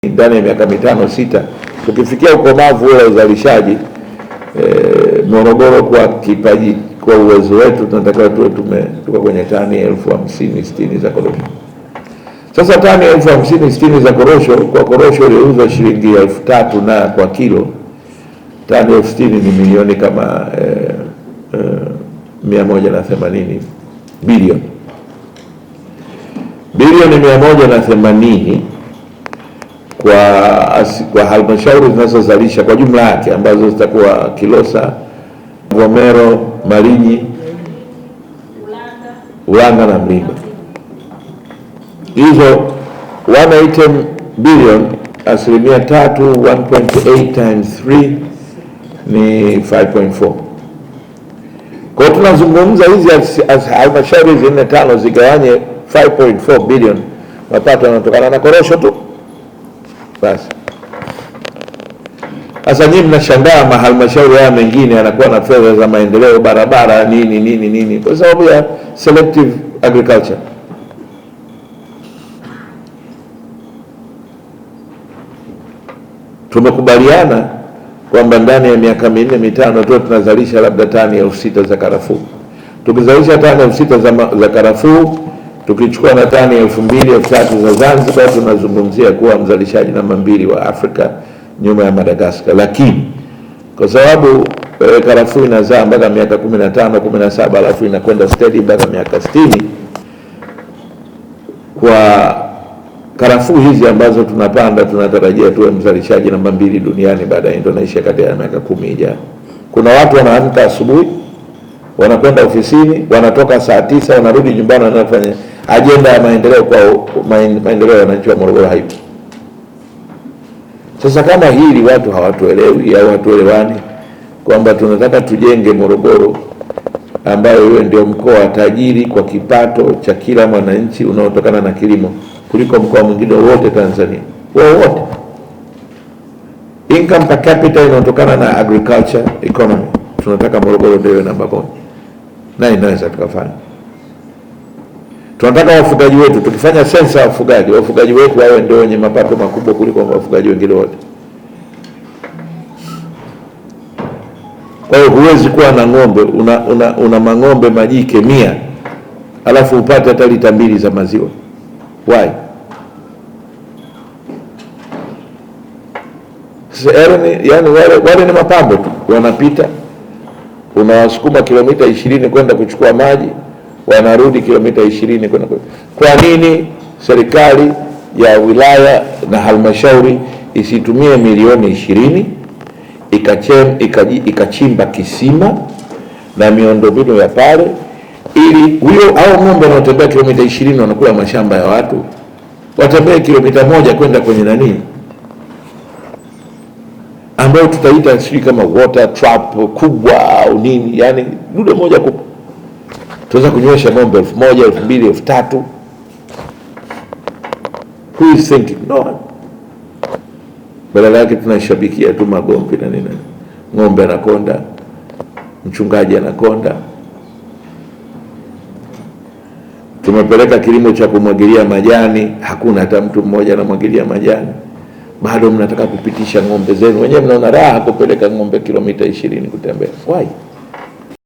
ndani ya miaka 5-6 tukifikia ukomavu wa uzalishaji Morogoro kwa kipaji, kwa uwezo wetu tunatakiwa tuwe kwenye tani 50,000-60,000 za korosho. Sasa tani 50,000-60,000 za korosho, kwa korosho iliuzwa shilingi 3,000 na kwa kilo, tani 60,000 ni milioni kama 180 bilioni 180 kwa halmashauri zinazozalisha kwa jumla yake ambazo zitakuwa Kilosa, Mvomero, Malinyi, Ulanga na Mlimba. Hizo 180 bilioni, asilimia 3, 1.8 times 3 ni 5.4. Kwa hiyo tunazungumza hizi halmashauri 4-5 zigawanye 5.4 bilioni, mapato yanatokana na korosho tu basi. Sasa nyinyi mnashangaa mahalmashauri haya mengine yanakuwa na fedha za maendeleo, barabara, nini kwa sababu ya selective agriculture. Tumekubaliana kwamba ndani ya miaka 4-5 tu tunazalisha labda tani 6,000 za karafuu. Tukizalisha tani 6,000 za karafuu, tukichukua na tani 2,000-3,000 za Zanzibar, tunazungumzia kuwa mzalishaji namba 2 wa Afrika nyuma ya Madagascar. Lakini kwa sababu karafuu inazaa mpaka miaka 15-17, alafu inakwenda steady mpaka miaka 60, kwa karafuu hizi ambazo tunapanda tunatarajia tuwe mzalishaji namba 2 duniani baada ya Indonesia kati ya miaka 10 ijayo. Kuna watu wanaamka asubuhi, wanakwenda ofisini, wanatoka saa 9, wanarudi nyumbani, wanafanya ajenda ya maendeleo kwa maendeleo ya wananchi wa Morogoro haipo. Sasa kama hili watu hawatuelewi au hatuelewani kwamba tunataka tujenge Morogoro ambayo iwe ndio mkoa tajiri kwa kipato cha kila mwananchi unaotokana na kilimo kuliko mkoa mwingine wote Tanzania. Wote. Income per capita inatokana na agriculture economy. Tunataka Morogoro ndio iwe namba 1. Na inaweza tukafanya. Tunataka wafugaji wetu, tukifanya sensa ya wafugaji wetu wawe ndio wenye mapato makubwa kuliko wafugaji wengine wote. Kwa hiyo huwezi kuwa na ng'ombe, una mang'ombe majike 100, alafu upate hata lita 2 za maziwa. Why? Yani wale ni mapambo tu, wanapita, unawasukuma kilomita 20 kwenda kuchukua maji, wanarudi kilomita 20 kwenda. Kwa nini serikali ya wilaya na halmashauri isitumie milioni 20 ikachimba kisima na miundombinu ya pale, ili hao ng'ombe wanaotembea kilomita 20 wanakula mashamba ya watu, watembee kilomita 1 kwenda kwenye nani ambayo tutaita sisi kama water trap kubwa au nini, yani dude moja kubwa tuweza kunywesha ng'ombe 1,000, 2,000, 3,000. Who is thinking? No. Badala yake tunashabikia tu magomvi na nini. Ng'ombe anakonda, mchungaji anakonda. Tumepeleka kilimo cha kumwagilia majani, hakuna hata mtu mmoja anamwagilia majani. Bado mnataka kupitisha ng'ombe zenu. Wenyewe mnaona raha kupeleka ng'ombe kilomita 20 kutembea. Why?